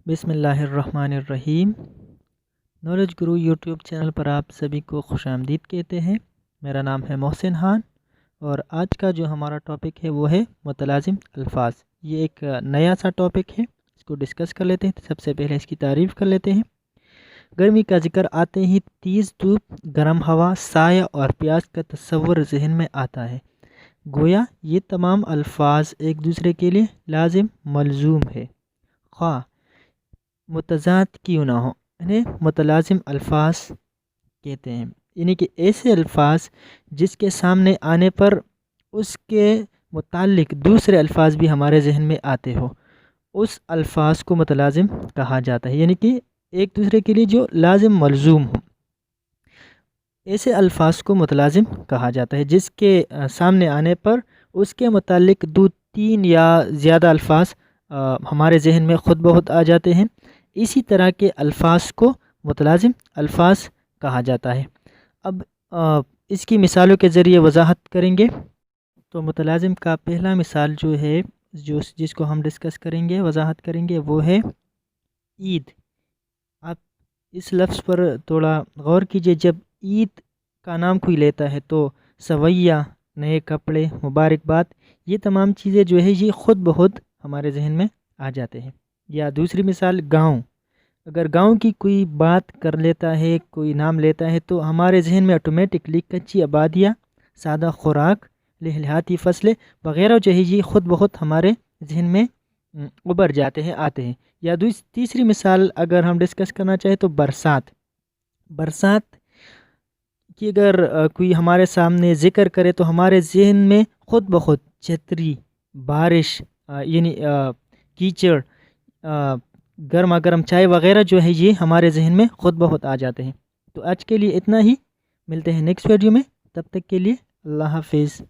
بسم اللہ الرحمن الرحیم۔ نالج گرو یوٹیوب چینل پر آپ سبھی کو خوش آمدید کہتے ہیں۔ میرا نام ہے محسن خان اور آج کا جو ہمارا ٹاپک ہے وہ ہے متلازم الفاظ۔ یہ ایک نیا سا ٹاپک ہے، اس کو ڈسکس کر لیتے ہیں۔ سب سے پہلے اس کی تعریف کر لیتے ہیں۔ گرمی کا ذکر آتے ہی تیز دھوپ، گرم ہوا، سایہ اور پیاس کا تصور ذہن میں آتا ہے۔ گویا یہ تمام الفاظ ایک دوسرے کے لیے لازم ملزوم ہے، خواہ متضاد کیوں نہ ہو، انہیں متلازم الفاظ کہتے ہیں۔ یعنی کہ ایسے الفاظ جس کے سامنے آنے پر اس کے متعلق دوسرے الفاظ بھی ہمارے ذہن میں آتے ہو، اس الفاظ کو متلازم کہا جاتا ہے۔ یعنی کہ ایک دوسرے کے لیے جو لازم ملزوم ہو، ایسے الفاظ کو متلازم کہا جاتا ہے جس کے سامنے آنے پر اس کے متعلق دو تین یا زیادہ الفاظ ہمارے ذہن میں خود بخود آ جاتے ہیں۔ اسی طرح کے الفاظ کو متلازم الفاظ کہا جاتا ہے۔ اب اس کی مثالوں کے ذریعے وضاحت کریں گے۔ تو متلازم کا پہلا مثال جو ہے جس کو ہم ڈسکس کریں گے، وضاحت کریں گے، وہ ہے عید۔ آپ اس لفظ پر تھوڑا غور کیجئے۔ جب عید کا نام کوئی لیتا ہے تو سویہ، نئے کپڑے، مبارکباد، یہ تمام چیزیں جو ہے یہ خود بخود ہمارے ذہن میں آ جاتے ہیں۔ یا دوسری مثال گاؤں۔ اگر گاؤں کی کوئی بات کر لیتا ہے، کوئی نام لیتا ہے تو ہمارے ذہن میں آٹومیٹکلی کچی آبادیاں، سادہ خوراک، لہلیہاتی فصلیں وغیرہ جو ہے یہ خود بخود ہمارے ذہن میں ابھر جاتے ہیں، آتے ہیں۔ یا تیسری مثال اگر ہم ڈسکس کرنا چاہیں تو برسات۔ برسات کی اگر کوئی ہمارے سامنے ذکر کرے تو ہمارے ذہن میں خود بخود چھتری، بارش، یعنی کیچڑ، گرما گرم چائے وغیرہ جو ہے یہ ہمارے ذہن میں خود بخود آ جاتے ہیں۔ تو آج کے لیے اتنا ہی، ملتے ہیں نیکسٹ ویڈیو میں، تب تک کے لیے اللہ حافظ۔